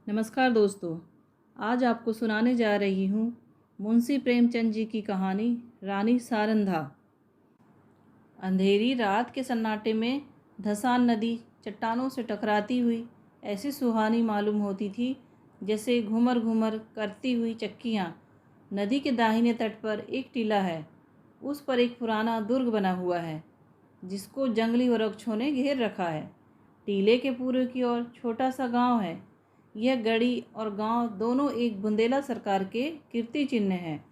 नमस्कार दोस्तों। आज आपको सुनाने जा रही हूँ मुंशी प्रेमचंद जी की कहानी रानी सारंधा। अंधेरी रात के सन्नाटे में धसान नदी चट्टानों से टकराती हुई ऐसी सुहानी मालूम होती थी जैसे घूमर घूमर करती हुई चक्कियाँ। नदी के दाहिने तट पर एक टीला है। उस पर एक पुराना दुर्ग बना हुआ है जिसको जंगली वृक्षों ने घेर रखा है। टीले के पूर्व की ओर छोटा सा गांव है। यह गढ़ी और गांव दोनों एक बुंदेला सरकार के कीर्ति चिन्ह हैं।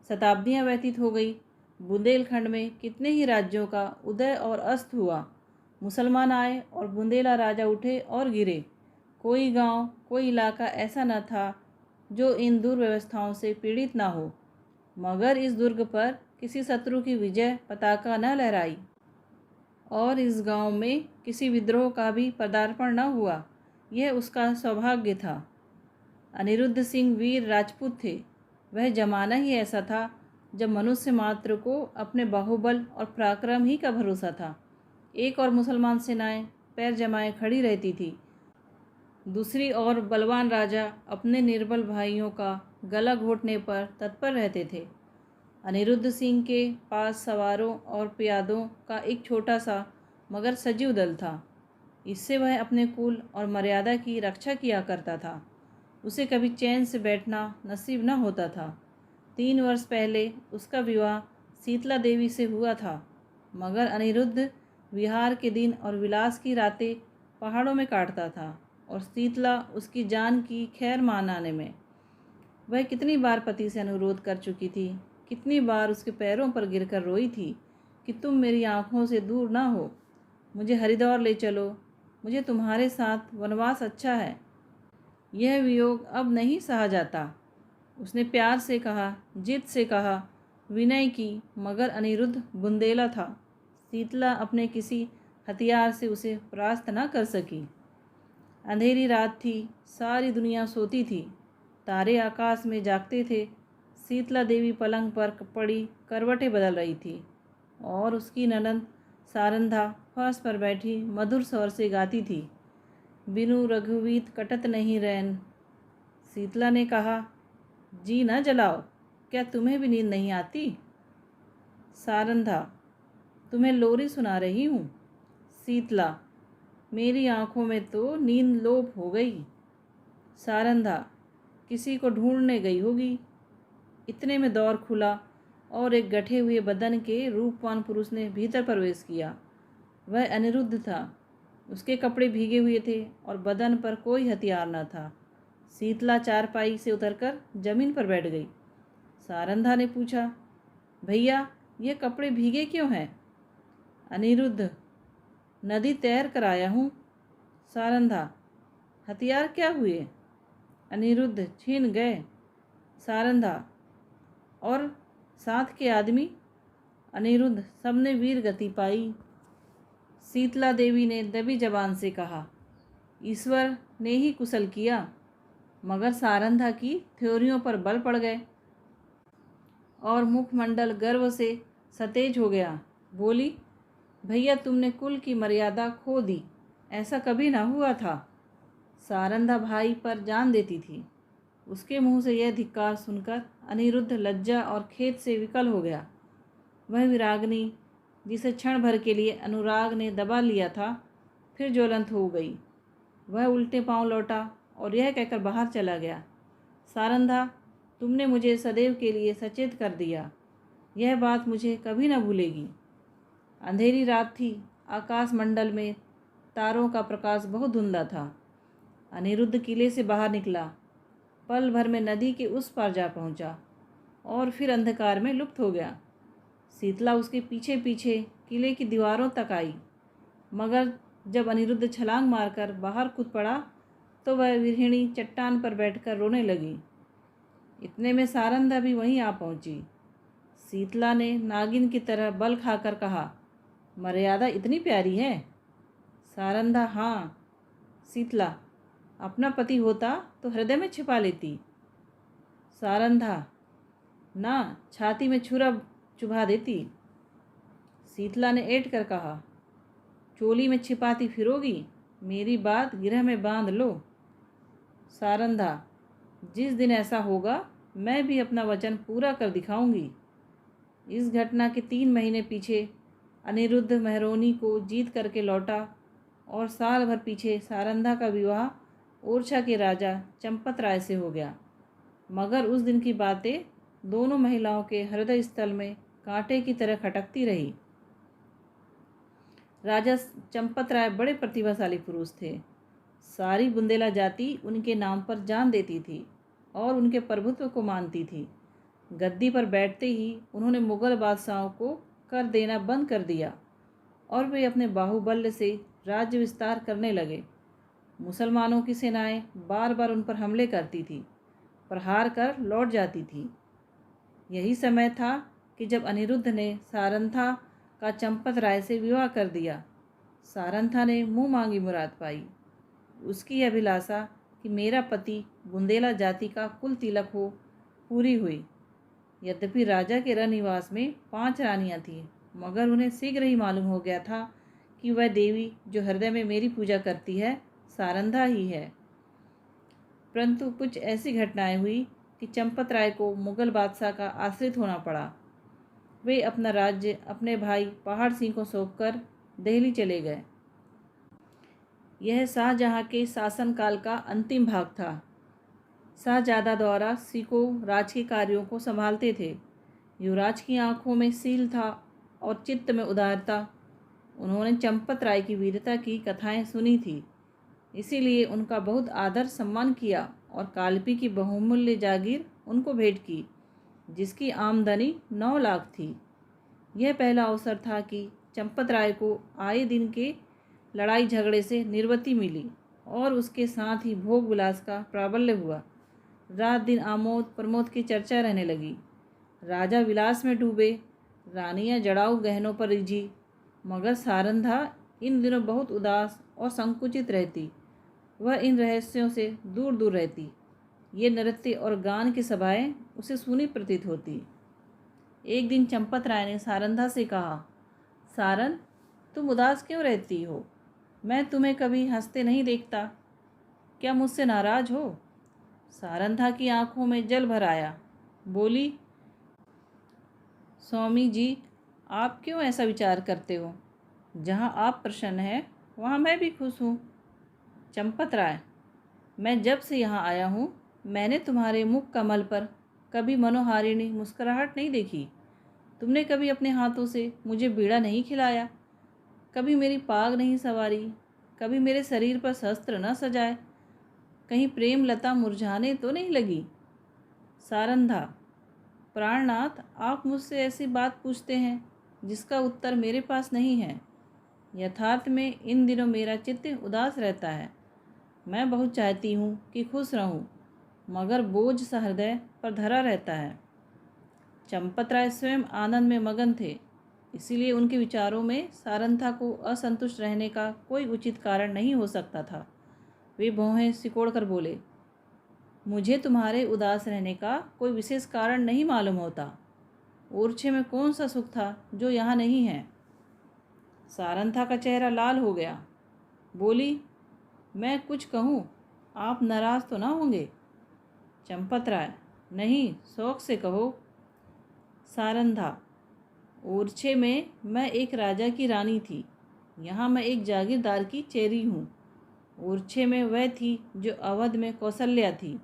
शताब्दियां व्यतीत हो गई। बुंदेलखंड में कितने ही राज्यों का उदय और अस्त हुआ। मुसलमान आए और बुंदेला राजा उठे और गिरे। कोई गांव, कोई इलाका ऐसा न था जो इन दुर्व्यवस्थाओं से पीड़ित ना हो, मगर इस दुर्ग पर किसी शत्रु की विजय पताका न लहराई और इस गांव में किसी विद्रोह का भी पदार्पण न हुआ। यह उसका सौभाग्य था। अनिरुद्ध सिंह वीर राजपूत थे। वह जमाना ही ऐसा था जब मनुष्य मात्र को अपने बाहुबल और पराक्रम ही का भरोसा था। एक और मुसलमान सेनाएं पैर जमाए खड़ी रहती थी, दूसरी ओर बलवान राजा अपने निर्बल भाइयों का गला घोटने पर तत्पर रहते थे। अनिरुद्ध सिंह के पास सवारों और प्यादों का एक छोटा सा मगर सजीव दल था। इससे वह अपने कुल और मर्यादा की रक्षा किया करता था। उसे कभी चैन से बैठना नसीब न होता था। 3 वर्ष पहले उसका विवाह शीतला देवी से हुआ था, मगर अनिरुद्ध विहार के दिन और विलास की रातें पहाड़ों में काटता था और शीतला उसकी जान की खैर मनाने में। वह कितनी बार पति से अनुरोध कर चुकी थी, कितनी बार उसके पैरों पर गिरकर रोई थी कि तुम मेरी आँखों से दूर ना हो, मुझे हरिद्वार ले चलो, मुझे तुम्हारे साथ वनवास अच्छा है। यह वियोग अब नहीं सहा जाता। उसने प्यार से कहा, जिद से कहा, विनय की, मगर अनिरुद्ध बुंदेला था। शीतला अपने किसी हथियार से उसे परास्त न कर सकी। अंधेरी रात थी, सारी दुनिया सोती थी, तारे आकाश में जागते थे। शीतला देवी पलंग पर पड़ी करवटें बदल रही थी और उसकी ननद सारंधा फर्श पर बैठी मधुर स्वर से गाती थी, बिनु रघुवीत कटत नहीं रैन। शीतला ने कहा, जी न जलाओ, क्या तुम्हें भी नींद नहीं आती? सारंधा, तुम्हें लोरी सुना रही हूँ। शीतला, मेरी आँखों में तो नींद लोप हो गई। सारंधा, किसी को ढूंढने गई होगी। इतने में दौर खुला और एक गठे हुए बदन के रूपवान पुरुष ने भीतर प्रवेश किया। वह अनिरुद्ध था। उसके कपड़े भीगे हुए थे और बदन पर कोई हथियार न था। शीतला चारपाई से उतरकर जमीन पर बैठ गई। सारंधा ने पूछा, भैया, ये कपड़े भीगे क्यों हैं? अनिरुद्ध, नदी तैर कर आया हूँ। सारंधा, हथियार क्या हुए? अनिरुद्ध, छीन गए। सारंधा, और साथ के आदमी? अनिरुद्ध, सबने वीर गति पाई। शीतला देवी ने दबी जबान से कहा, ईश्वर ने ही कुशल किया। मगर सारंधा की थ्योरियों पर बल पड़ गए और मुखमंडल गर्व से सतेज हो गया। बोली, भैया, तुमने कुल की मर्यादा खो दी, ऐसा कभी ना हुआ था। सारंधा भाई पर जान देती थी। उसके मुंह से यह धिक्कार सुनकर अनिरुद्ध लज्जा और खेद से विकल हो गया। वह विरागनी जिसे क्षण भर के लिए अनुराग ने दबा लिया था, फिर ज्वलंत हो गई। वह उल्टे पांव लौटा और यह कहकर बाहर चला गया, सारंधा, तुमने मुझे सदैव के लिए सचेत कर दिया। यह बात मुझे कभी न भूलेगी। अंधेरी रात थी। आकाश मंडल में तारों का प्रकाश बहुत धुंधला था। अनिरुद्ध किले से बाहर निकला, पल भर में नदी के उस पार जा पहुंचा और फिर अंधकार में लुप्त हो गया। शीतला उसके पीछे पीछे किले की दीवारों तक आई, मगर जब अनिरुद्ध छलांग मारकर बाहर कूद पड़ा तो वह विरहिणी चट्टान पर बैठकर रोने लगी। इतने में सारंधा भी वहीं आ पहुंची। शीतला ने नागिन की तरह बल खाकर कहा, मर्यादा इतनी प्यारी है? सारंधा, हाँ। शीतला, अपना पति होता तो हृदय में छिपा लेती। सारंधा, ना, छाती में छुरा चुभा देती। शीतला ने ऐंठ कर कहा, चोली में छिपाती फिरोगी, मेरी बात गिरह में बांध लो। सारंधा, जिस दिन ऐसा होगा मैं भी अपना वचन पूरा कर दिखाऊंगी। इस घटना के 3 महीने पीछे अनिरुद्ध मेहरोनी को जीत करके लौटा और साल भर पीछे सारंधा का विवाह ओरछा के राजा चंपत राय से हो गया। मगर उस दिन की बातें दोनों महिलाओं के हृदय स्थल में कांटे की तरह खटकती रही। राजा चंपत राय बड़े प्रतिभाशाली पुरुष थे। सारी बुंदेला जाति उनके नाम पर जान देती थी और उनके प्रभुत्व को मानती थी। गद्दी पर बैठते ही उन्होंने मुगल बादशाहों को कर देना बंद कर दिया और वे अपने बाहुबल्य से राज्य विस्तार करने लगे। मुसलमानों की सेनाएं बार बार उन पर हमले करती थी, प्रहार कर लौट जाती थी। यही समय था कि जब अनिरुद्ध ने सारंथा का चंपत राय से विवाह कर दिया। सारंथा ने मुँह मांगी मुराद पाई। उसकी अभिलाषा कि मेरा पति बुंदेला जाति का कुल तिलक हो पूरी हुई। यद्यपि राजा के रनिवास में 5 रानियां थीं, मगर उन्हें शीघ्र ही मालूम हो गया था कि वह देवी जो हृदय में मेरी पूजा करती है सारंधा ही है। परंतु कुछ ऐसी घटनाएं हुई कि चंपत राय को मुगल बादशाह का आश्रित होना पड़ा। वे अपना राज्य अपने भाई पहाड़ सिंह को सौंपकर दिल्ली चले गए। यह शाहजहाँ के शासनकाल का अंतिम भाग था। शाहजादा द्वारा सिखों राज के कार्यों को संभालते थे। युवराज की आंखों में सील था और चित्त में उदारता। उन्होंने चंपत राय की वीरता की कथाएं सुनी थी, इसीलिए उनका बहुत आदर सम्मान किया और कालपी की बहुमूल्य जागीर उनको भेंट की, जिसकी आमदनी 9 लाख थी। यह पहला अवसर था कि चंपत राय को आए दिन के लड़ाई झगड़े से निवृत्ति मिली और उसके साथ ही भोग विलास का प्राबल्य हुआ। रात दिन आमोद प्रमोद की चर्चा रहने लगी। राजा विलास में डूबे, रानियां जड़ाऊ गहनों पर रिझी, मगर सारंधा इन दिनों बहुत उदास और संकुचित रहती। वह इन रहस्यों से दूर दूर रहती। ये नृत्य और गान की सभाएं उसे सूनी प्रतीत होती। एक दिन चंपत राय ने सारंधा से कहा, सारन, तुम उदास क्यों रहती हो? मैं तुम्हें कभी हंसते नहीं देखता। क्या मुझसे नाराज हो? सारंधा की आंखों में जल भर आया। बोली, स्वामी जी, आप क्यों ऐसा विचार करते हो? जहाँ आप प्रसन्न हैं वहाँ मैं भी खुश हूँ। चंपत राय, मैं जब से यहाँ आया हूँ मैंने तुम्हारे मुख कमल पर कभी मनोहारिणी मुस्कुराहट नहीं देखी। तुमने कभी अपने हाथों से मुझे बीड़ा नहीं खिलाया, कभी मेरी पाग नहीं संवारी, कभी मेरे शरीर पर शस्त्र न सजाए, कहीं प्रेम लता मुरझाने तो नहीं लगी। सारंधा, प्राणनाथ, आप मुझसे ऐसी बात पूछते हैं जिसका उत्तर मेरे पास नहीं है। यथार्थ में इन दिनों मेरा चित्त उदास रहता है। मैं बहुत चाहती हूँ कि खुश रहूँ, मगर बोझ सा हृदय पर धरा रहता है। चंपत राय स्वयं आनंद में मगन थे, इसीलिए उनके विचारों में सारंधा को असंतुष्ट रहने का कोई उचित कारण नहीं हो सकता था। वे भौहें सिकोड़कर बोले, मुझे तुम्हारे उदास रहने का कोई विशेष कारण नहीं मालूम होता। ओरछे में कौन सा सुख था जो यहाँ नहीं है? सारंधा का चेहरा लाल हो गया। बोली, मैं कुछ कहूँ, आप नाराज तो ना होंगे? चंपत राय, नहीं, शौक से कहो। सारंधा, ओरछे में मैं एक राजा की रानी थी, यहाँ मैं एक जागीरदार की चेरी हूँ। ओरछे में वह थी जो अवध में कौशल्या थी,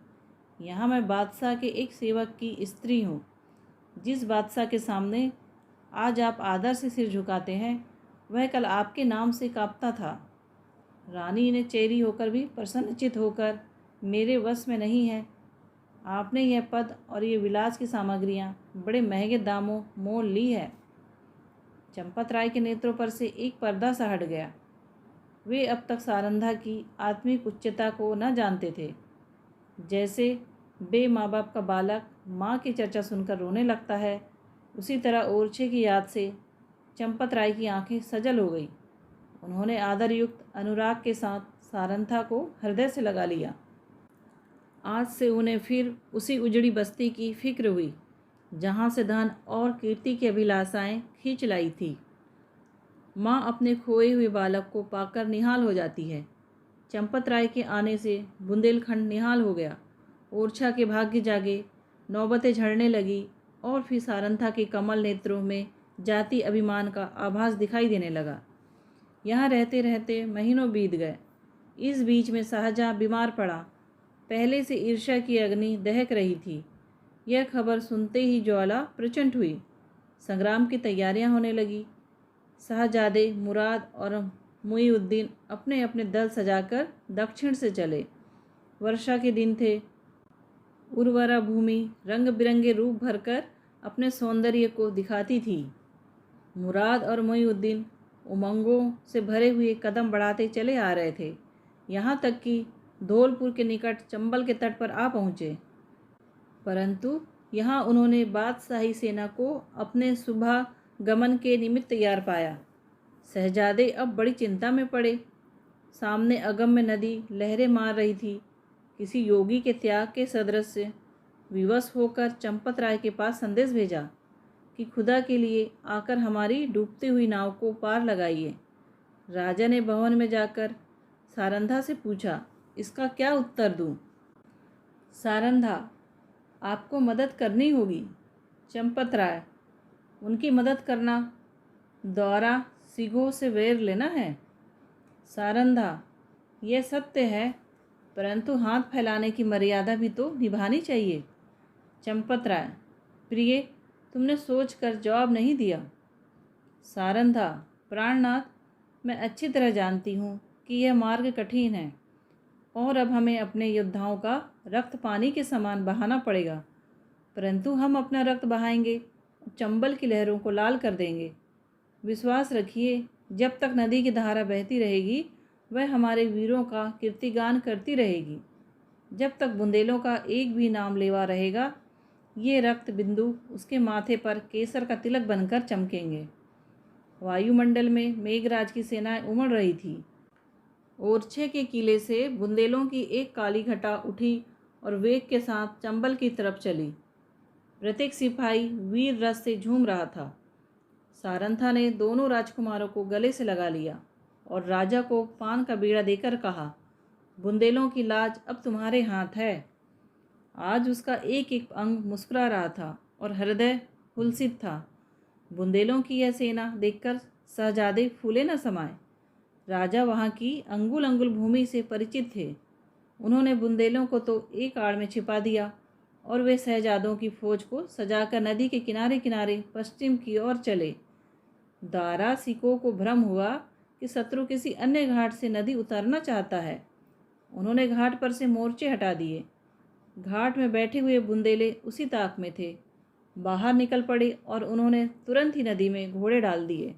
यहाँ मैं बादशाह के एक सेवक की स्त्री हूँ। जिस बादशाह के सामने आज आप आदर से सिर झुकाते हैं वह कल आपके नाम से कांपता था। रानी ने चेरी होकर भी प्रसन्नचित होकर, मेरे वश में नहीं है। आपने यह पद और ये विलास की सामग्रियाँ बड़े महंगे दामों मोल ली है। चंपत राय के नेत्रों पर से एक पर्दा सा हट गया। वे अब तक सारंधा की आत्मिक उच्चता को न जानते थे। जैसे बे माँ बाप का बालक माँ की चर्चा सुनकर रोने लगता है, उसी तरह ओरछे की याद से चंपत राय की आंखें सजल हो गई। उन्होंने आदरयुक्त अनुराग के साथ सारंधा को हृदय से लगा लिया। आज से उन्हें फिर उसी उजड़ी बस्ती की फिक्र हुई जहाँ से धन और कीर्ति की अभिलाषाएं खींच लाई थी। माँ अपने खोए हुए बालक को पाकर निहाल हो जाती है। चंपत राय के आने से बुंदेलखंड निहाल हो गया। ओरछा के भाग्य जागे, नौबतें झड़ने लगी और फिर सारंथा के कमल नेत्रों में जाति अभिमान का आभास दिखाई देने लगा। यहाँ रहते रहते महीनों बीत गए। इस बीच में शाहजहाँ बीमार पड़ा। पहले से ईर्ष्या की अग्नि दहक रही थी। यह खबर सुनते ही ज्वाला प्रचंड हुई। संग्राम की तैयारियां होने लगी। शाहजादे मुराद और मुईउद्दीन अपने अपने दल सजाकर दक्षिण से चले। वर्षा के दिन थे। उर्वरा भूमि रंग बिरंगे रूप भरकर अपने सौंदर्य को दिखाती थी। मुराद और मुईउद्दीन उमंगों से भरे हुए कदम बढ़ाते चले आ रहे थे। यहाँ तक कि धौलपुर के निकट चंबल के तट पर आ पहुँचे। परंतु यहाँ उन्होंने बादशाही सेना को अपने सुबह गमन के निमित्त तैयार पाया। शहजादे अब बड़ी चिंता में पड़े। सामने अगम्य नदी लहरें मार रही थी। किसी योगी के त्याग के सदृश विवश होकर चंपत राय के पास संदेश भेजा कि खुदा के लिए आकर हमारी डूबती हुई नाव को पार लगाइए। राजा ने भवन में जाकर सारंधा से पूछा, इसका क्या उत्तर दूं? सारंधा, आपको मदद करनी होगी। चंपत राय, उनकी मदद करना द्वारा सिगों से वैर लेना है। सारंधा, यह सत्य है, परंतु हाथ फैलाने की मर्यादा भी तो निभानी चाहिए। चंपत राय, प्रिय, तुमने सोच कर जवाब नहीं दिया। सारंधा, प्राणनाथ, मैं अच्छी तरह जानती हूँ कि यह मार्ग कठिन है और अब हमें अपने योद्धाओं का रक्त पानी के समान बहाना पड़ेगा, परंतु हम अपना रक्त बहाएंगे और चंबल की लहरों को लाल कर देंगे। विश्वास रखिए, जब तक नदी की धारा बहती रहेगी वह हमारे वीरों का कीर्तिगान करती रहेगी। जब तक बुंदेलों का एक भी नाम लेवा रहेगा, ये रक्त बिंदु उसके माथे पर केसर का तिलक बनकर चमकेंगे। वायुमंडल में मेघराज की सेनाएं उमड़ रही थी। ओरछे के किले से बुंदेलों की एक काली घटा उठी और वेग के साथ चंबल की तरफ चली। प्रत्येक सिपाही वीर रस से झूम रहा था। सारंथा ने दोनों राजकुमारों को गले से लगा लिया और राजा को पान का बीड़ा देकर कहा, बुंदेलों की लाज अब तुम्हारे हाथ है। आज उसका एक एक अंग मुस्कुरा रहा था और हृदय हुलसित था। बुंदेलों की यह सेना देखकर शहजादे फूले न समाये। राजा वहाँ की अंगुल अंगुल भूमि से परिचित थे। उन्होंने बुंदेलों को तो एक आड़ में छिपा दिया और वे शहजादों की फौज को सजाकर नदी के किनारे किनारे पश्चिम की ओर चले। दारा सिकों को भ्रम हुआ कि शत्रु किसी अन्य घाट से नदी उतरना चाहता है। उन्होंने घाट पर से मोर्चे हटा दिए। घाट में बैठे हुए बुंदेले उसी ताक में थे। बाहर निकल पड़े और उन्होंने तुरंत ही नदी में घोड़े डाल दिए।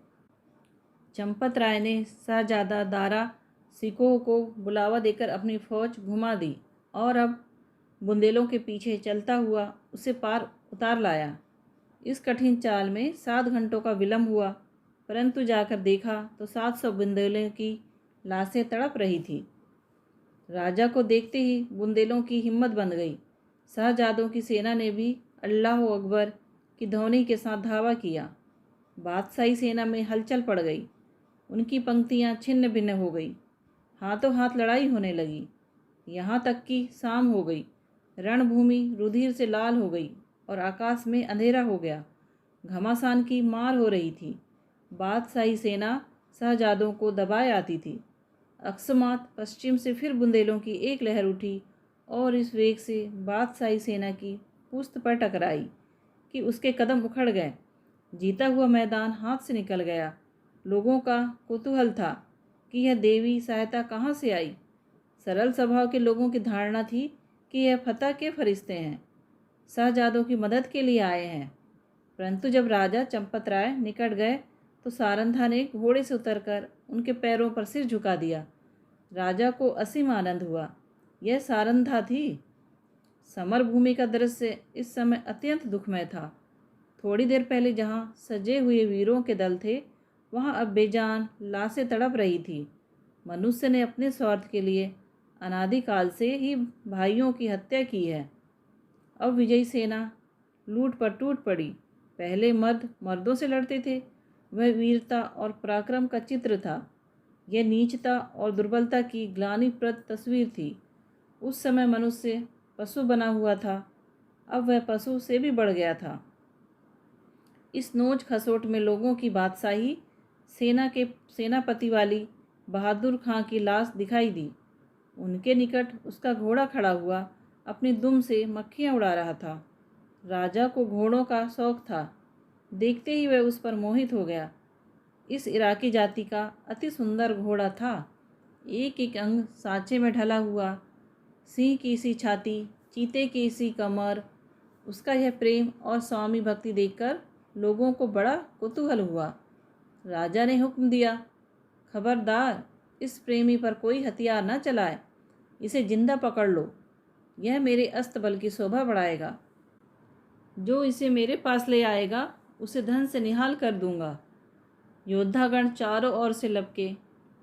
चंपत राय ने शहजादा दारा सिकोह को बुलावा देकर अपनी फौज घुमा दी और अब बुंदेलों के पीछे चलता हुआ उसे पार उतार लाया। इस कठिन चाल में 7 घंटों का विलंब हुआ, परंतु जाकर देखा तो 700 बुंदेलों की लाशें तड़प रही थी। राजा को देखते ही बुंदेलों की हिम्मत बंध गई। शहजादों की सेना ने भी अल्लाह अकबर की ध्वनि के साथ धावा किया। बादशाही सेना में हलचल पड़ गई। उनकी पंक्तियां छिन्न भिन्न हो गई। हाथों हाथ लड़ाई होने लगी। यहाँ तक कि शाम हो गई। रणभूमि रुधिर से लाल हो गई और आकाश में अंधेरा हो गया। घमासान की मार हो रही थी। बादशाही सेना शहजादों को दबाए आती थी। अकस्मात पश्चिम से फिर बुंदेलों की एक लहर उठी और इस वेग से बादशाही सेना की पुश्त पर टकराई कि उसके कदम उखड़ गए। जीता हुआ मैदान हाथ से निकल गया। लोगों का कुतूहल था कि यह देवी सहायता कहाँ से आई। सरल स्वभाव के लोगों की धारणा थी कि यह फतह के फरिश्ते हैं, शहजादों की मदद के लिए आए हैं। परंतु जब राजा चंपत राय निकट गए तो सारंधा ने घोड़े से उतरकर उनके पैरों पर सिर झुका दिया। राजा को असीम आनंद हुआ। यह सारंधा थी। समर भूमि का दृश्य इस समय अत्यंत दुखमय था। थोड़ी देर पहले जहाँ सजे हुए वीरों के दल थे, वहाँ अब बेजान लाशें तड़प रही थी। मनुष्य ने अपने स्वार्थ के लिए अनादिकाल से ही भाइयों की हत्या की है। अब विजयी सेना लूट पर टूट पड़ी। पहले मर्द मर्दों से लड़ते थे। वह वीरता और पराक्रम का चित्र था। यह नीचता और दुर्बलता की ग्लानिप्रद तस्वीर थी। उस समय मनुष्य पशु बना हुआ था, अब वह पशु से भी बढ़ गया था। इस नोच खसोट में लोगों की बादशाही, सेना के सेनापति वाली बहादुर खां की लाश दिखाई दी। उनके निकट उसका घोड़ा खड़ा हुआ अपनी दुम से मक्खियाँ उड़ा रहा था। राजा को घोड़ों का शौक था। देखते ही वह उस पर मोहित हो गया। इस इराकी जाति का अति सुंदर घोड़ा था। एक एक अंग सांचे में ढला हुआ, सिंह की सी छाती, चीते की सी कमर। उसका यह प्रेम और स्वामी भक्ति देखकर लोगों को बड़ा कुतूहल हुआ। राजा ने हुक्म दिया, खबरदार, इस प्रेमी पर कोई हथियार न चलाए, इसे जिंदा पकड़ लो। यह मेरे अस्तबल की शोभा बढ़ाएगा। जो इसे मेरे पास ले आएगा उसे धन से निहाल कर दूंगा। योद्धागण चारों ओर से लपके,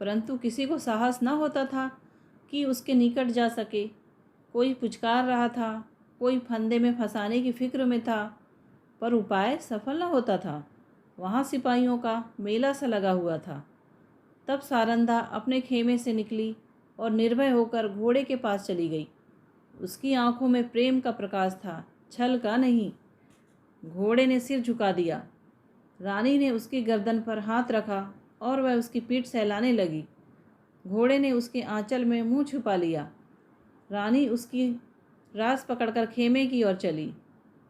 परंतु किसी को साहस न होता था कि उसके निकट जा सके। कोई पुचकार रहा था, कोई फंदे में फंसाने की फिक्र में था, पर उपाय सफल न होता था। वहाँ सिपाहियों का मेला सा लगा हुआ था। तब सारंधा अपने खेमे से निकली और निर्भय होकर घोड़े के पास चली गई। उसकी आंखों में प्रेम का प्रकाश था, छल का नहीं। घोड़े ने सिर झुका दिया। रानी ने उसकी गर्दन पर हाथ रखा और वह उसकी पीठ सहलाने लगी। घोड़े ने उसके आंचल में मुंह छुपा लिया। रानी उसकी रास पकड़कर खेमे की ओर चली।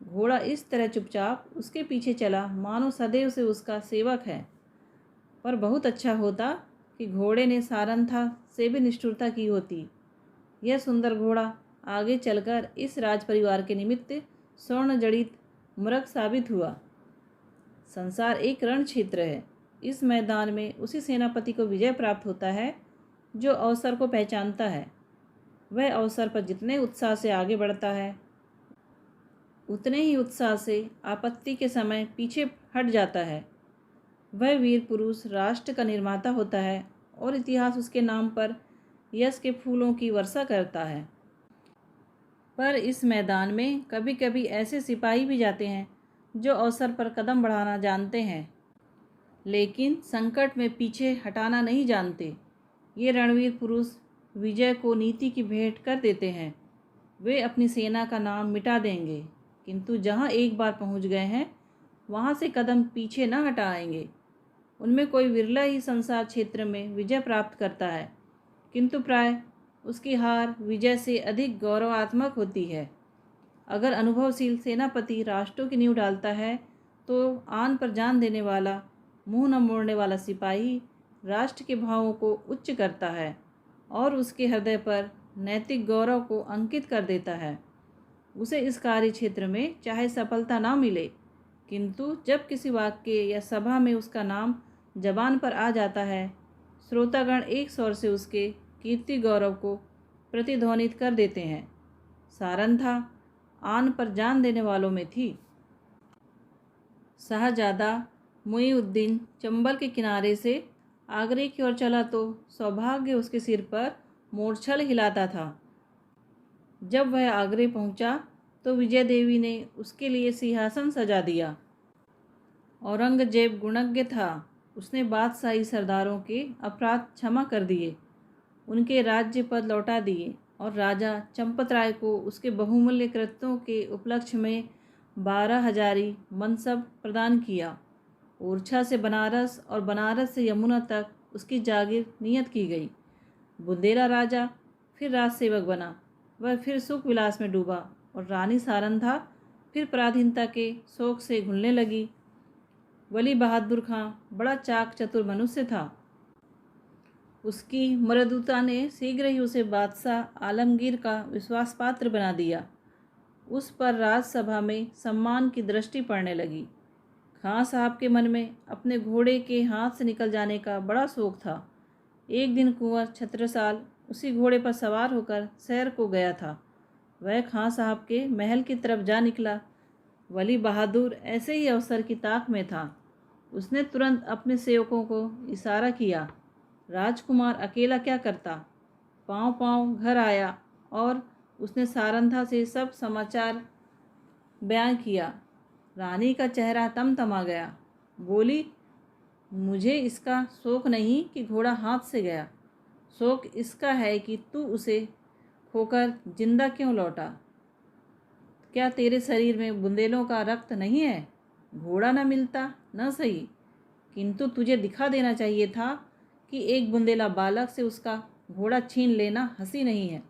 घोड़ा इस तरह चुपचाप उसके पीछे चला मानो सदैव से उसका सेवक है। पर बहुत अच्छा होता कि घोड़े ने सारंधा से भी निष्ठुरता की होती। यह सुंदर घोड़ा आगे चलकर इस राज परिवार के निमित्त स्वर्ण जड़ित मूर्ख साबित हुआ। संसार एक रण क्षेत्र है। इस मैदान में उसी सेनापति को विजय प्राप्त होता है जो अवसर को पहचानता है। वह अवसर पर जितने उत्साह से आगे बढ़ता है, उतने ही उत्साह से आपत्ति के समय पीछे हट जाता है। वह वीर पुरुष राष्ट्र का निर्माता होता है और इतिहास उसके नाम पर यश के फूलों की वर्षा करता है। पर इस मैदान में कभी कभी ऐसे सिपाही भी जाते हैं जो अवसर पर कदम बढ़ाना जानते हैं, लेकिन संकट में पीछे हटाना नहीं जानते। ये रणवीर पुरुष विजय को नीति की भेंट कर देते हैं। वे अपनी सेना का नाम मिटा देंगे, किंतु जहाँ एक बार पहुँच गए हैं वहाँ से कदम पीछे न हटाएंगे। उनमें कोई विरला ही संसार क्षेत्र में विजय प्राप्त करता है, किंतु प्राय उसकी हार विजय से अधिक गौरवात्मक होती है। अगर अनुभवशील सेनापति राष्ट्रों की नींव डालता है तो आन पर जान देने वाला, मुंह न मोड़ने वाला सिपाही राष्ट्र के भावों को उच्च करता है और उसके हृदय पर नैतिक गौरव को अंकित कर देता है। उसे इस कार्य क्षेत्र में चाहे सफलता ना मिले, किंतु जब किसी वाक्य या सभा में उसका नाम जबान पर आ जाता है, श्रोतागण एक स्वर से उसके कीर्ति गौरव को प्रतिध्वनित कर देते हैं। सारंधा आन पर जान देने वालों में थी। शाहजादा मुईउद्दीन चंबल के किनारे से आगरे की ओर चला तो सौभाग्य उसके सिर पर मूर्छल हिलाता था। जब वह आगरे पहुंचा तो विजय देवी ने उसके लिए सिंहासन सजा दिया। औरंगजेब गुणज्ञ था। उसने बादशाही सरदारों के अपराध क्षमा कर दिए, उनके राज्य पद लौटा दिए और राजा चंपत राय को उसके बहुमूल्य कृत्यों के उपलक्ष्य में 12,000 मनसब प्रदान किया। ओरछा से बनारस और बनारस से यमुना तक उसकी जागीर नियत की गई। बुंदेला राजा फिर राजसेवक बना। वह फिर सुख विलास में डूबा और रानी सारंधा फिर पराधीनता के शोक से घुलने लगी। वली बहादुर खां बड़ा चाक चतुर मनुष्य था। उसकी मृदुता ने शीघ्र ही उसे बादशाह आलमगीर का विश्वास पात्र बना दिया। उस पर राजसभा में सम्मान की दृष्टि पड़ने लगी। खां साहब के मन में अपने घोड़े के हाथ से निकल जाने का बड़ा शौक था। एक दिन कुंवर छत्रसाल उसी घोड़े पर सवार होकर शहर को गया था। वह खां साहब के महल की तरफ जा निकला। वली बहादुर ऐसे ही अवसर की ताक में था। उसने तुरंत अपने सेवकों को इशारा किया। राजकुमार अकेला क्या करता। पाँव पाँव घर आया और उसने सारंधा से सब समाचार बयान किया। रानी का चेहरा तमतमा गया। बोली, मुझे इसका शौक नहीं कि घोड़ा हाथ से गया, शौक इसका है कि तू उसे खोकर जिंदा क्यों लौटा। क्या तेरे शरीर में बुंदेलों का रक्त नहीं है? घोड़ा न मिलता न सही, किंतु तुझे दिखा देना चाहिए था कि एक बुंदेला बालक से उसका घोड़ा छीन लेना हंसी नहीं है।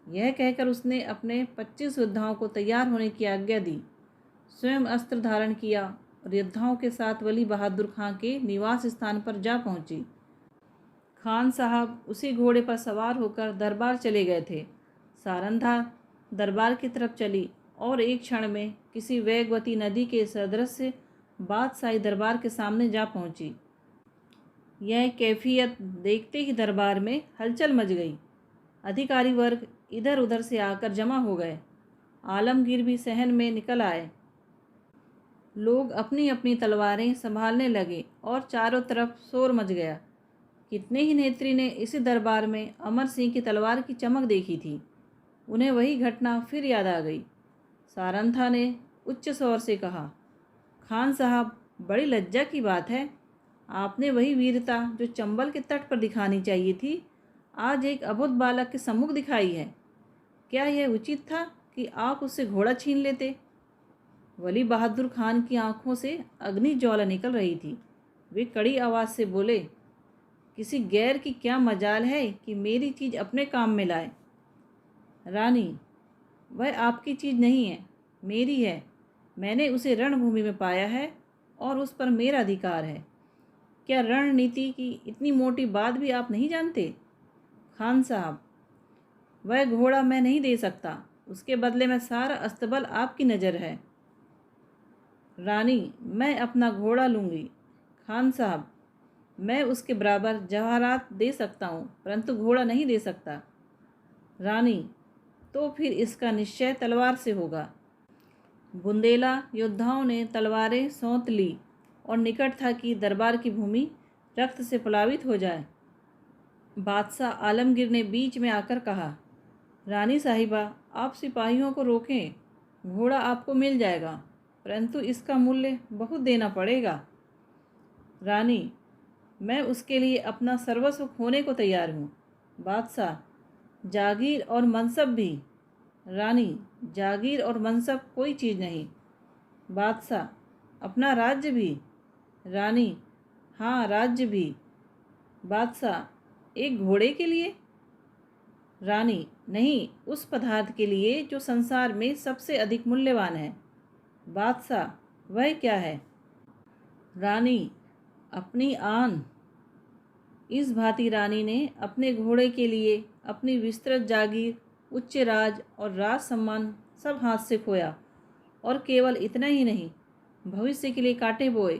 यह कहकर उसने अपने 25 योद्धाओं को तैयार होने की आज्ञा दी, स्वयं अस्त्र धारण किया और योद्धाओं के साथ वली बहादुर खां के निवास स्थान पर जा पहुंची। खान साहब उसी घोड़े पर सवार होकर दरबार चले गए थे। सारंधा दरबार की तरफ चली और एक क्षण में किसी वेगवती नदी के सदृश बादशाही दरबार के सामने जा पहुंची। यह कैफियत देखते ही दरबार में हलचल मच गई। अधिकारी वर्ग इधर उधर से आकर जमा हो गए। आलमगीर भी सहन में निकल आए। लोग अपनी अपनी तलवारें संभालने लगे और चारों तरफ शोर मच गया। कितने ही नेत्री ने इसी दरबार में अमर सिंह की तलवार की चमक देखी थी। उन्हें वही घटना फिर याद आ गई। सारंथा ने उच्च स्वर से कहा, खान साहब, बड़ी लज्जा की बात है। आपने वही वीरता जो चंबल के तट पर दिखानी चाहिए थी, आज एक अबोध बालक के सम्मुख दिखाई है। क्या यह उचित था कि आप उससे घोड़ा छीन लेते? वली बहादुर खान की आंखों से अग्नि ज्वाला निकल रही थी। वे कड़ी आवाज़ से बोले, किसी गैर की क्या मजाल है कि मेरी चीज़ अपने काम में लाए। रानी, वह आपकी चीज़ नहीं है, मेरी है। मैंने उसे रणभूमि में पाया है और उस पर मेरा अधिकार है। क्या रणनीति की इतनी मोटी बात भी आप नहीं जानते? खान साहब, वह घोड़ा मैं नहीं दे सकता। उसके बदले में सारा अस्तबल आपकी नज़र है। रानी, मैं अपना घोड़ा लूँगी। खान साहब, मैं उसके बराबर जवाहरात दे सकता हूँ, परंतु घोड़ा नहीं दे सकता। रानी, तो फिर इसका निश्चय तलवार से होगा। बुंदेला योद्धाओं ने तलवारें सौंत ली और निकट था कि दरबार की भूमि रक्त से प्लावित हो जाए। बादशाह आलमगीर ने बीच में आकर कहा, रानी साहिबा, आप सिपाहियों को रोकें। घोड़ा आपको मिल जाएगा, परंतु इसका मूल्य बहुत देना पड़ेगा। रानी, मैं उसके लिए अपना सर्वस्व खोने को तैयार हूँ। बादशाह, जागीर और मनसब भी। रानी, जागीर और मनसब कोई चीज़ नहीं। बादशाह, अपना राज्य भी। रानी, हाँ, राज्य भी। बादशाह, एक घोड़े के लिए? रानी, नहीं, उस पदार्थ के लिए जो संसार में सबसे अधिक मूल्यवान है। बादशाह, वह क्या है? रानी, अपनी आन। इस भांति रानी ने अपने घोड़े के लिए अपनी विस्तृत जागीर, उच्च राज और राज सम्मान सब हाथ से खोया। और केवल इतना ही नहीं, भविष्य के लिए कांटे बोए।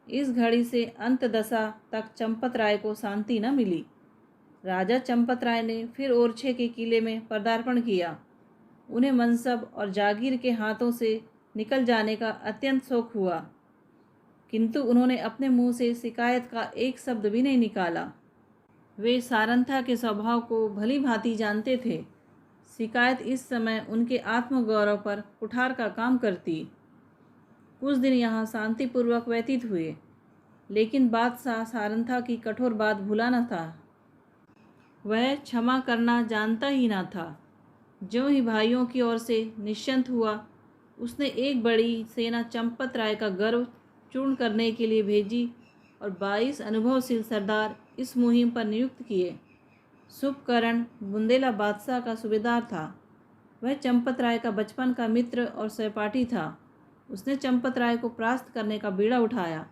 इस घड़ी से अंत दशा तक चंपत राय को शांति न मिली। राजा चंपत राय ने फिर ओरछे के किले में पदार्पण किया। उन्हें मनसब और जागीर के हाथों से निकल जाने का अत्यंत शौक हुआ, किंतु उन्होंने अपने मुंह से शिकायत का एक शब्द भी नहीं निकाला। वे सारंथा के स्वभाव को भली भांति जानते थे। शिकायत इस समय उनके आत्मगौरव पर कुठार का काम करती। कुछ दिन यहाँ शांतिपूर्वक व्यतीत हुए, लेकिन बादशाह सारंथा की कठोर बात भूला न था। वह क्षमा करना जानता ही ना था। ज्यों ही भाइयों की ओर से निश्चिंत हुआ, उसने एक बड़ी सेना चंपत राय का गर्व चूर्ण करने के लिए भेजी और 22 अनुभवशील सरदार इस मुहिम पर नियुक्त किए। शुभकरण बुंदेला बादशाह का सूबेदार था। वह चंपत राय का बचपन का मित्र और सहपाठी था। उसने चंपत राय को परास्त करने का बीड़ा उठाया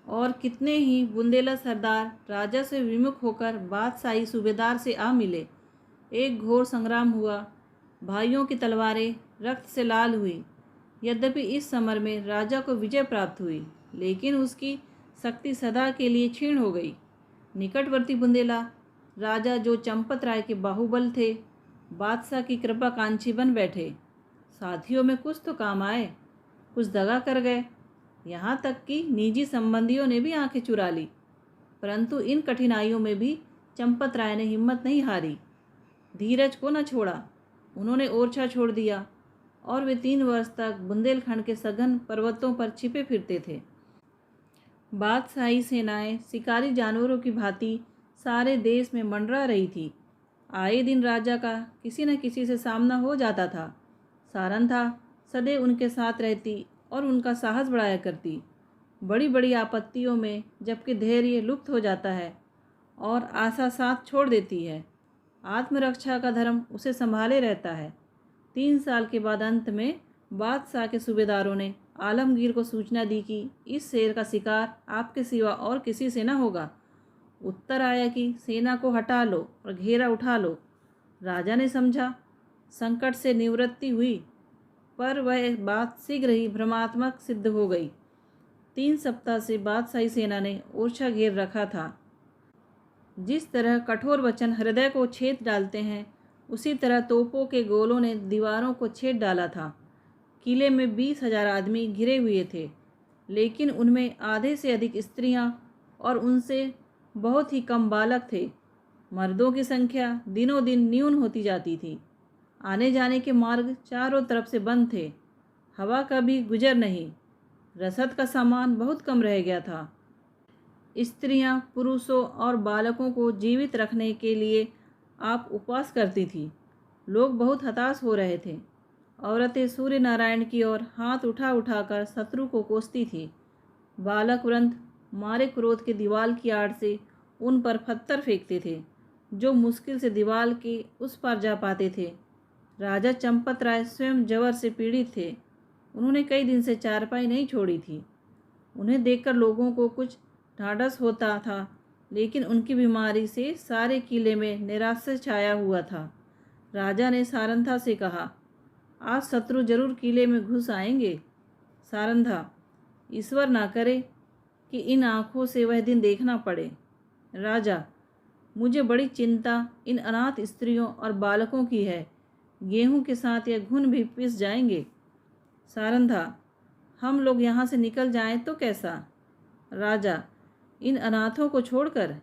और कितने ही बुंदेला सरदार राजा से विमुख होकर बादशाही सूबेदार से आ मिले। एक घोर संग्राम हुआ। भाइयों की तलवारें रक्त से लाल हुई। यद्यपि इस समर में राजा को विजय प्राप्त हुई, लेकिन उसकी शक्ति सदा के लिए क्षीण हो गई। निकटवर्ती बुंदेला राजा, जो चंपत राय के बाहुबल थे, बादशाह की कृपाकांक्षी बन बैठे। साथियों में कुछ तो काम आए, कुछ दगा कर गए। यहाँ तक कि निजी संबंधियों ने भी आंखें चुरा ली, परंतु इन कठिनाइयों में भी चंपत राय ने हिम्मत नहीं हारी, धीरज को न छोड़ा। उन्होंने ओरछा छोड़ दिया और वे 3 वर्ष तक बुंदेलखंड के सघन पर्वतों पर छिपे फिरते थे। बादशाही सेनाएं शिकारी जानवरों की भांति सारे देश में मंडरा रही थी। आए दिन राजा का किसी न किसी से सामना हो जाता था। सारंधा सदैव उनके साथ रहती और उनका साहस बढ़ाया करती। बड़ी बड़ी आपत्तियों में जबकि धैर्य लुप्त हो जाता है और आशा साथ छोड़ देती है, आत्मरक्षा का धर्म उसे संभाले रहता है। 3 साल के बाद अंत में बादशाह के सूबेदारों ने आलमगीर को सूचना दी कि इस शेर का शिकार आपके सिवा और किसी से न होगा। उत्तर आया कि सेना को हटा लो और घेरा उठा लो। राजा ने समझा संकट से निवृत्ति हुई, पर वह बात शीघ्र ही भ्रमात्मक सिद्ध हो गई। 3 सप्ताह से बादशाही सेना ने ओरछा घेर रखा था। जिस तरह कठोर वचन हृदय को छेद डालते हैं, उसी तरह तोपों के गोलों ने दीवारों को छेद डाला था। किले में 20,000 आदमी घिरे हुए थे, लेकिन उनमें आधे से अधिक स्त्रियां और उनसे बहुत ही कम बालक थे। मर्दों की संख्या दिनों दिन न्यून होती जाती थी। आने जाने के मार्ग चारों तरफ से बंद थे। हवा का भी गुजर नहीं। रसद का सामान बहुत कम रह गया था। स्त्रियां, पुरुषों और बालकों को जीवित रखने के लिए आप उपवास करती थी। लोग बहुत हताश हो रहे थे। औरतें सूर्य नारायण की ओर हाथ उठा उठाकर शत्रु को कोसती थी। बालक वृंद मारे क्रोध के दीवाल की आड़ से उन पर पत्थर फेंकते थे, जो मुश्किल से दीवाल के उस पार जा पाते थे। राजा चंपत राय स्वयं जवर से पीड़ित थे। उन्होंने कई दिन से चारपाई नहीं छोड़ी थी। उन्हें देखकर लोगों को कुछ ढाढ़स होता था, लेकिन उनकी बीमारी से सारे किले में निराशा छाया हुआ था। राजा ने सारंधा से कहा, आज शत्रु जरूर किले में घुस आएंगे। सारंधा, ईश्वर ना करे कि इन आँखों से वह दिन देखना पड़े। राजा, मुझे बड़ी चिंता इन अनाथ स्त्रियों और बालकों की है। गेहूं के साथ यह घुन भी पिस जाएंगे। सारंधा, हम लोग यहाँ से निकल जाएं तो कैसा? राजा, इन अनाथों को छोड़कर?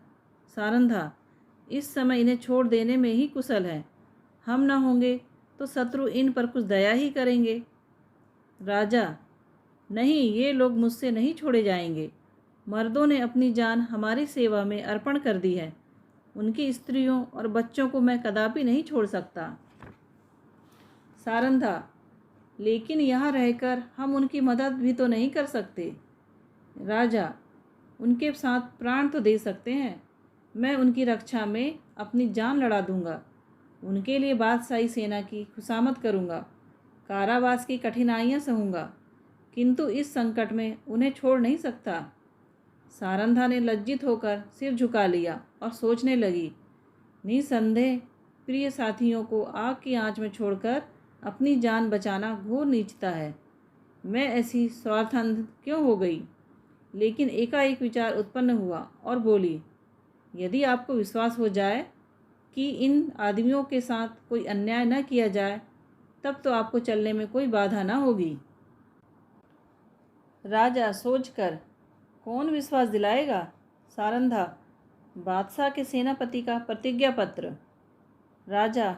सारंधा, इस समय इन्हें छोड़ देने में ही कुशल है। हम न होंगे तो शत्रु इन पर कुछ दया ही करेंगे। राजा, नहीं, ये लोग मुझसे नहीं छोड़े जाएंगे। मर्दों ने अपनी जान हमारी सेवा में अर्पण कर दी है। उनकी स्त्रियों और बच्चों को मैं कदापि नहीं छोड़ सकता। सारंधा, लेकिन यहाँ रहकर हम उनकी मदद भी तो नहीं कर सकते। राजा, उनके साथ प्राण तो दे सकते हैं। मैं उनकी रक्षा में अपनी जान लड़ा दूंगा। उनके लिए बादशाही सेना की खुशामद करूंगा। कारावास की कठिनाइयाँ सहूँगा, किंतु इस संकट में उन्हें छोड़ नहीं सकता। सारंधा ने लज्जित होकर सिर झुका लिया और सोचने लगी, निसंदेह प्रिय साथियों को आग की आंच में छोड़कर अपनी जान बचाना घोर नीचता है। मैं ऐसी स्वार्थांध क्यों हो गई? लेकिन एकाएक विचार उत्पन्न हुआ और बोली, यदि आपको विश्वास हो जाए कि इन आदमियों के साथ कोई अन्याय न किया जाए, तब तो आपको चलने में कोई बाधा न होगी। राजा सोचकर, कौन विश्वास दिलाएगा? सारंधा, बादशाह के सेनापति का प्रतिज्ञा पत्र। राजा,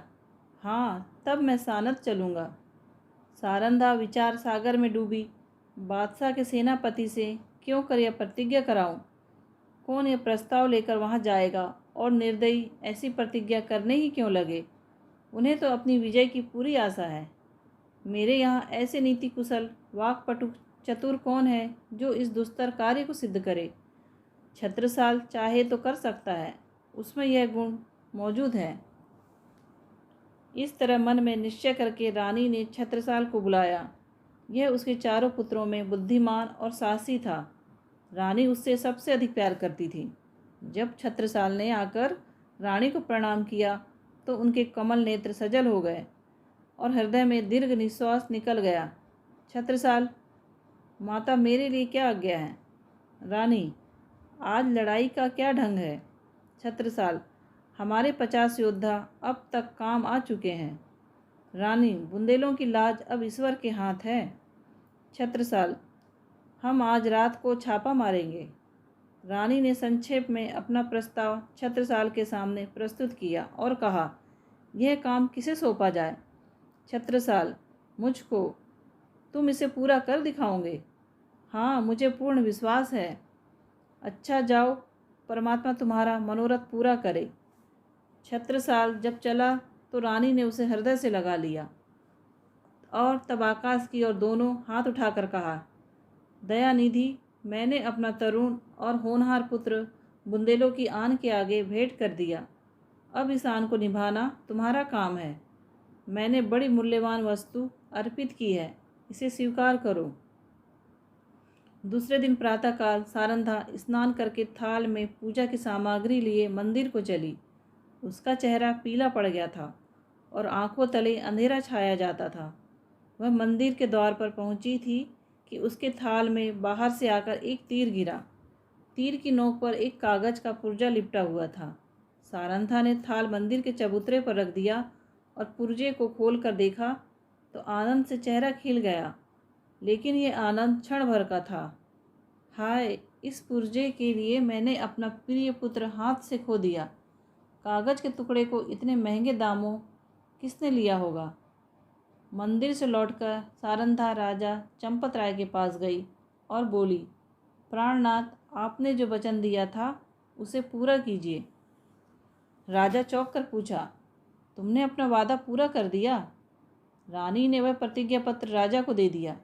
हाँ, तब मैं सानत चलूँगा। सारंधा विचार सागर में डूबी। बादशाह के सेनापति से क्यों कर यह प्रतिज्ञा कराऊं? कौन यह प्रस्ताव लेकर वहां जाएगा और निर्दयी ऐसी प्रतिज्ञा करने ही क्यों लगे? उन्हें तो अपनी विजय की पूरी आशा है। मेरे यहाँ ऐसे नीति कुशल वाक्पटु चतुर कौन है जो इस दुस्तर कार्य को सिद्ध करे? छत्रसाल चाहे तो कर सकता है, उसमें यह गुण मौजूद है। इस तरह मन में निश्चय करके रानी ने छत्रसाल को बुलाया। यह उसके चारों पुत्रों में बुद्धिमान और साहसी था। रानी उससे सबसे अधिक प्यार करती थी। जब छत्रसाल ने आकर रानी को प्रणाम किया तो उनके कमल नेत्र सजल हो गए और हृदय में दीर्घ निश्वास निकल गया। छत्रसाल, माता मेरे लिए क्या आज्ञा है? रानी, आज लड़ाई का क्या ढंग है? छत्रसाल, हमारे 50 योद्धा अब तक काम आ चुके हैं। रानी, बुंदेलों की लाज अब ईश्वर के हाथ है। छत्रसाल, हम आज रात को छापा मारेंगे। रानी ने संक्षेप में अपना प्रस्ताव छत्रसाल के सामने प्रस्तुत किया और कहा, यह काम किसे सौंपा जाए? छत्रसाल, मुझको। तुम इसे पूरा कर दिखाओगे? हाँ, मुझे पूर्ण विश्वास है। अच्छा जाओ, परमात्मा तुम्हारा मनोरथ पूरा करे। छत्रसाल जब चला तो रानी ने उसे हृदय से लगा लिया और तब आकाश की ओर दोनों हाथ उठाकर कहा, दयानिधि, मैंने अपना तरुण और होनहार पुत्र बुंदेलों की आन के आगे भेंट कर दिया। अब इस आन को निभाना तुम्हारा काम है। मैंने बड़ी मूल्यवान वस्तु अर्पित की है, इसे स्वीकार करो। दूसरे दिन प्रातःकाल सारंधा स्नान करके थाल में पूजा की सामग्री लिए मंदिर को चली। उसका चेहरा पीला पड़ गया था और आंखों तले अंधेरा छाया जाता था। वह मंदिर के द्वार पर पहुंची थी कि उसके थाल में बाहर से आकर एक तीर गिरा। तीर की नोक पर एक कागज का पुर्जा लिपटा हुआ था। सारंधा ने थाल मंदिर के चबूतरे पर रख दिया और पुर्जे को खोल कर देखा तो आनंद से चेहरा खिल गया, लेकिन ये आनंद क्षण भर का था। हाय, इस पुर्जे के लिए मैंने अपना प्रिय पुत्र हाथ से खो दिया। कागज के टुकड़े को इतने महंगे दामों किसने लिया होगा। मंदिर से लौटकर सारंधा राजा चंपत राय के पास गई और बोली, प्राणनाथ, आपने जो वचन दिया था उसे पूरा कीजिए। राजा चौंक कर पूछा, तुमने अपना वादा पूरा कर दिया? रानी ने वह प्रतिज्ञा पत्र राजा को दे दिया।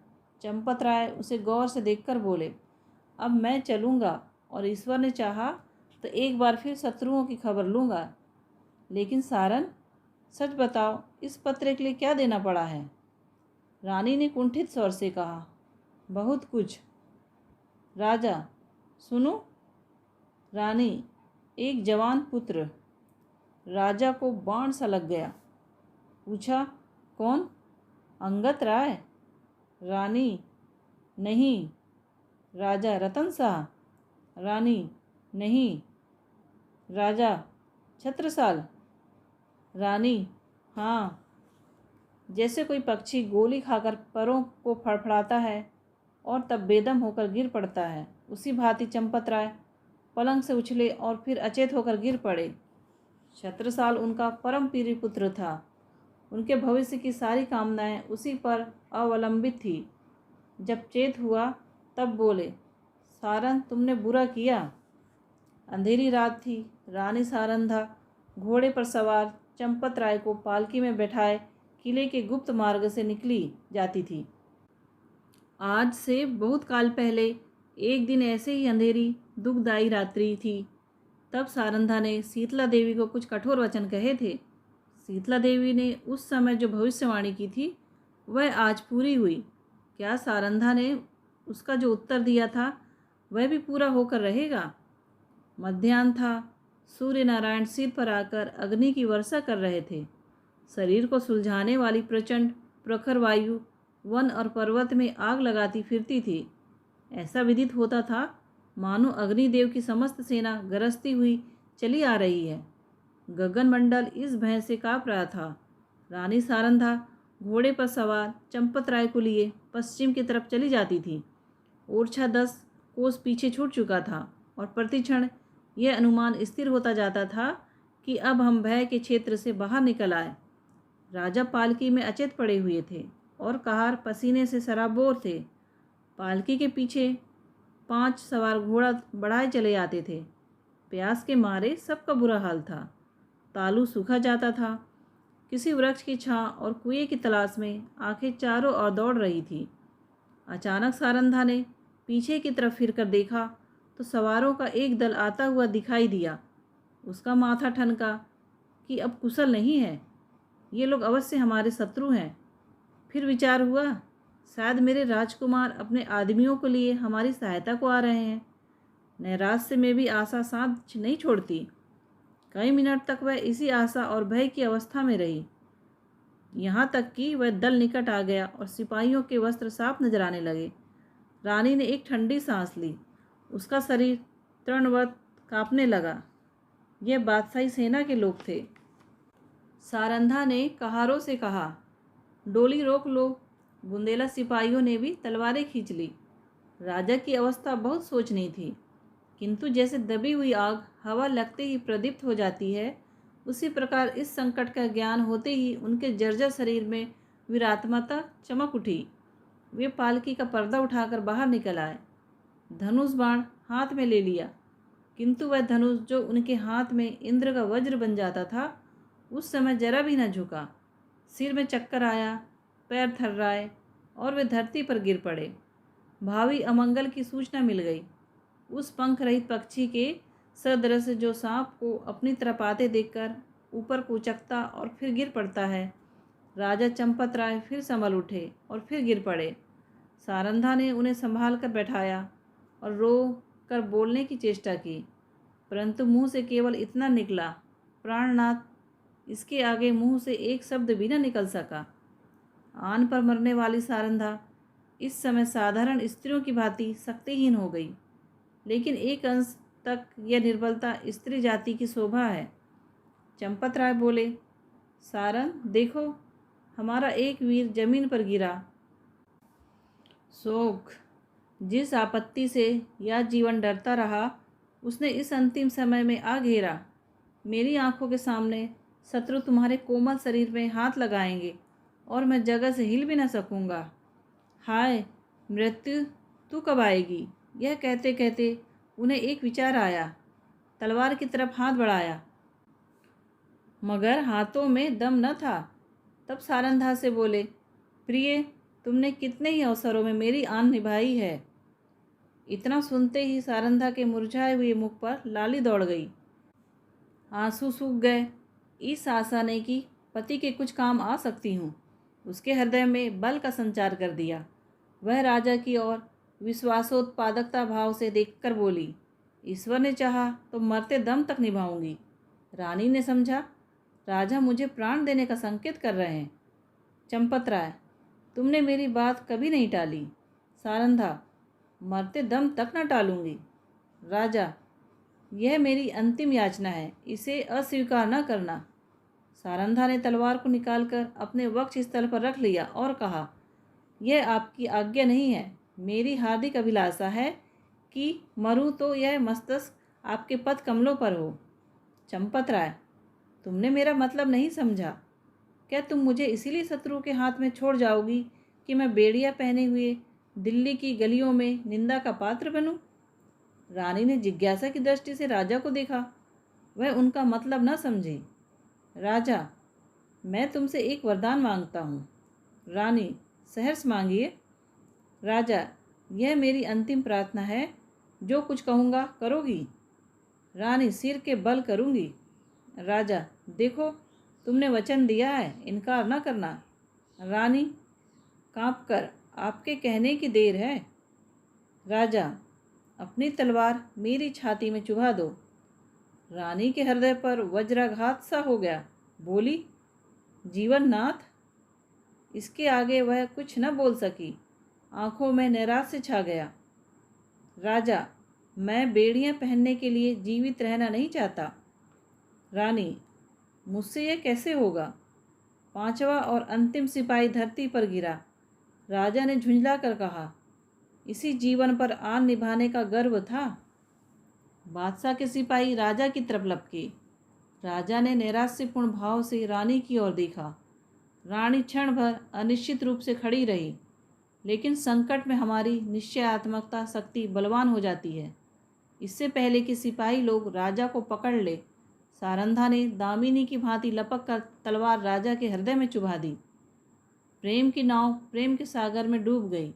चंपत राय उसे गौर से देखकर बोले, अब मैं चलूँगा और ईश्वर ने चाहा तो एक बार फिर शत्रुओं की खबर लूँगा। लेकिन सारन, सच बताओ, इस पत्र के लिए क्या देना पड़ा है? रानी ने कुंठित स्वर से कहा, बहुत कुछ। राजा, सुनो। रानी, एक जवान पुत्र। राजा को बाण सा लग गया। पूछा, कौन? अंगत राय? रानी, नहीं। राजा, रतन शाह? रानी, नहीं। राजा, छत्रसाल? रानी, हाँ। जैसे कोई पक्षी गोली खाकर परों को फड़फड़ाता है और तब बेदम होकर गिर पड़ता है, उसी भांति चंपत राय पलंग से उछले और फिर अचेत होकर गिर पड़े। छत्रसाल उनका परम प्रिय पुत्र था। उनके भविष्य की सारी कामनाएं उसी पर अवलंबित थी। जब चेत हुआ तब बोले, सारन, तुमने बुरा किया। अंधेरी रात थी। रानी सारंधा घोड़े पर सवार चंपत राय को पालकी में बैठाए किले के गुप्त मार्ग से निकली जाती थी। आज से बहुत काल पहले एक दिन ऐसे ही अंधेरी दुखदायी रात्रि थी। तब सारंधा ने शीतला देवी को कुछ कठोर वचन कहे थे। शीतला देवी ने उस समय जो भविष्यवाणी की थी वह आज पूरी हुई। क्या सारंधा ने उसका जो उत्तर दिया था वह भी पूरा होकर रहेगा? मध्याह्न था। सूर्य नारायण सिर पर आकर अग्नि की वर्षा कर रहे थे। शरीर को सुलझाने वाली प्रचंड प्रखर वायु वन और पर्वत में आग लगाती फिरती थी। ऐसा विदित होता था मानो अग्निदेव की समस्त सेना गरजती हुई चली आ रही है। गगनमंडल इस भय से काँप रहा था। रानी सारंधा घोड़े पर सवार चंपत राय को लिए पश्चिम की तरफ चली जाती थी। ओरछा 10 कोस पीछे छूट चुका था और प्रतिक्षण यह अनुमान स्थिर होता जाता था कि अब हम भय के क्षेत्र से बाहर निकल आए। राजा पालकी में अचेत पड़े हुए थे और कहार पसीने से सराबोर थे। पालकी के पीछे 5 सवार घोड़ा बढ़ाए चले आते थे। प्यास के मारे सबका बुरा हाल था। तालू सूखा जाता था। किसी वृक्ष की छां और कुएं की तलाश में आंखें चारों ओर दौड़ रही थी। अचानक सारंधा ने पीछे की तरफ फिरकर देखा तो सवारों का एक दल आता हुआ दिखाई दिया। उसका माथा ठनका कि अब कुशल नहीं है, ये लोग अवश्य हमारे शत्रु हैं। फिर विचार हुआ, शायद मेरे राजकुमार अपने आदमियों को लिए हमारी सहायता को आ रहे हैं। नैराश्य में भी आशा साथ नहीं छोड़ती। कई मिनट तक वह इसी आशा और भय की अवस्था में रही, यहाँ तक कि वह दल निकट आ गया और सिपाहियों के वस्त्र साफ नजर आने लगे। रानी ने एक ठंडी सांस ली। उसका शरीर तृणवत कांपने लगा। यह बादशाही सेना के लोग थे। सारंधा ने कहारों से कहा, डोली रोक लो। बुंदेला सिपाहियों ने भी तलवारें खींच ली। राजा की अवस्था बहुत शोचनीय थी, किंतु जैसे दबी हुई आग हवा लगते ही प्रदीप्त हो जाती है, उसी प्रकार इस संकट का ज्ञान होते ही उनके जर्जर शरीर में वीरात्मता चमक उठी। वे पालकी का पर्दा उठाकर बाहर निकल आए। धनुष बाण हाथ में ले लिया, किंतु वह धनुष जो उनके हाथ में इंद्र का वज्र बन जाता था, उस समय जरा भी न झुका। सिर में चक्कर आया, पैर थर्राए और वे धरती पर गिर पड़े। भावी अमंगल की सूचना मिल गई। उस पंख रहित पक्षी के सदृश जो सांप को अपनी तरफ आते देखकर ऊपर कूचकता और फिर गिर पड़ता है, राजा चंपत राय फिर संभल उठे और फिर गिर पड़े। सारंधा ने उन्हें संभाल कर बैठाया और रो कर बोलने की चेष्टा की, परंतु मुंह से केवल इतना निकला, प्राणनाथ। इसके आगे मुंह से एक शब्द भी न निकल सका। आन पर मरने वाली सारंधा इस समय साधारण स्त्रियों की भांति शक्तिहीन हो गई, लेकिन एक अंश तक यह निर्बलता स्त्री जाति की शोभा है। चंपत राय बोले, सारंग देखो, हमारा एक वीर जमीन पर गिरा। शोक, जिस आपत्ति से यह जीवन डरता रहा, उसने इस अंतिम समय में आ घेरा। मेरी आंखों के सामने शत्रु तुम्हारे कोमल शरीर में हाथ लगाएंगे और मैं जगह से हिल भी न सकूंगा। हाय मृत्यु, तू कब आएगी? यह कहते कहते उन्हें एक विचार आया। तलवार की तरफ हाथ बढ़ाया, मगर हाथों में दम न था। तब सारंधा से बोले, प्रिय, तुमने कितने ही अवसरों में मेरी आन निभाई है। इतना सुनते ही सारंधा के मुरझाए हुए मुख पर लाली दौड़ गई। आंसू सूख गए। इस आशा ने कि पति के कुछ काम आ सकती हूँ, उसके हृदय में बल का संचार कर दिया। वह राजा की ओर विश्वासोत्पादकता भाव से देखकर बोली, ईश्वर ने चाहा तो मरते दम तक निभाऊंगी। रानी ने समझा, राजा मुझे प्राण देने का संकेत कर रहे हैं। चंपत राय, तुमने मेरी बात कभी नहीं टाली। सारंधा, मरते दम तक न टालूंगी। राजा, यह मेरी अंतिम याचना है, इसे अस्वीकार न करना। सारंधा ने तलवार को निकालकर अपने वक्ष स्थल पर रख लिया और कहा, यह आपकी आज्ञा नहीं है। मेरी हार्दिक अभिलाषा है कि मरूं तो यह मस्तक आपके पद कमलों पर हो। चंपत राय, तुमने मेरा मतलब नहीं समझा। क्या तुम मुझे इसीलिए शत्रु के हाथ में छोड़ जाओगी कि मैं बेड़िया पहने हुए दिल्ली की गलियों में निंदा का पात्र बनूं? रानी ने जिज्ञासा की दृष्टि से राजा को देखा। वह उनका मतलब न समझी। राजा, मैं तुमसे एक वरदान मांगता हूँ। रानी, सहर्ष मांगिए। राजा, यह मेरी अंतिम प्रार्थना है। जो कुछ कहूँगा करोगी? रानी, सिर के बल करूँगी। राजा, देखो, तुमने वचन दिया है, इनकार न करना। रानी कांपकर, आपके कहने की देर है। राजा, अपनी तलवार मेरी छाती में चुभा दो। रानी के हृदय पर वज्राघात सा हो गया। बोली, जीवननाथ। इसके आगे वह कुछ न बोल सकी। आंखों में नैराश्य छा गया। राजा, मैं बेड़ियां पहनने के लिए जीवित रहना नहीं चाहता। रानी, मुझसे यह कैसे होगा? पांचवा और अंतिम सिपाही धरती पर गिरा। राजा ने झुंझला कर कहा, इसी जीवन पर आन निभाने का गर्व था। बादशाह के सिपाही राजा की तरफ लपके। राजा ने नैराश्यपूर्ण भाव से रानी की ओर देखा। रानी क्षण भर अनिश्चित रूप से खड़ी रही, लेकिन संकट में हमारी निश्चयात्मकता शक्ति बलवान हो जाती है। इससे पहले कि सिपाही लोग राजा को पकड़ ले, सारंधा ने दामिनी की भांति लपक कर तलवार राजा के हृदय में चुभा दी। प्रेम की नाव प्रेम के सागर में डूब गई।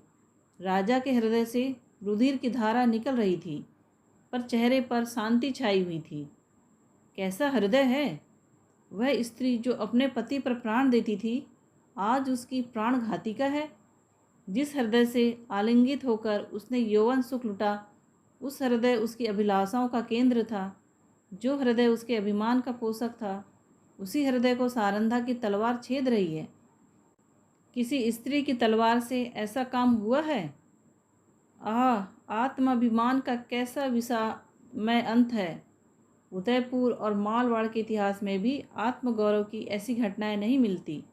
राजा के हृदय से रुधिर की धारा निकल रही थी, पर चेहरे पर शांति छाई हुई थी। कैसा हृदय है! वह स्त्री जो अपने पति पर प्राण देती थी, आज उसकी प्राण घातिका है। जिस हृदय से आलिंगित होकर उसने यौवन सुख लुटा, उस हृदय उसकी अभिलाषाओं का केंद्र था। जो हृदय उसके अभिमान का पोषक था, उसी हृदय को सारंधा की तलवार छेद रही है। किसी स्त्री की तलवार से ऐसा काम हुआ है? आह, आत्माभिमान का कैसा विषामय अंत है! उदयपुर और मालवाड़ के इतिहास में भी आत्मगौरव की ऐसी घटनाएं नहीं मिलती।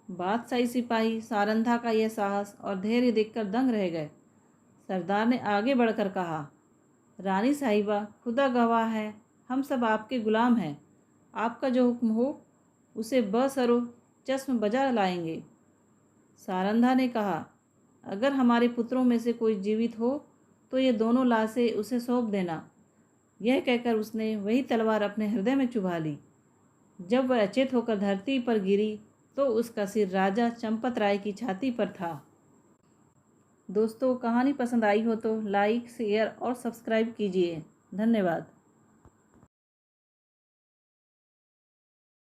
बादशाही सिपाही सारंधा का यह साहस और धैर्य देखकर दंग रह गए। सरदार ने आगे बढ़कर कहा, रानी साहिबा, खुदा गवाह है, हम सब आपके गुलाम हैं। आपका जो हुक्म हो उसे बसरो चश्म बजा लाएंगे। सारंधा ने कहा, अगर हमारे पुत्रों में से कोई जीवित हो तो ये दोनों लाशें उसे सौंप देना। यह कहकर उसने वही तलवार अपने हृदय में चुभा ली। जब वह अचेत होकर धरती पर गिरी तो उसका सिर राजा चंपत राय की छाती पर था। दोस्तों, कहानी पसंद आई हो तो लाइक, शेयर और सब्सक्राइब कीजिए। धन्यवाद।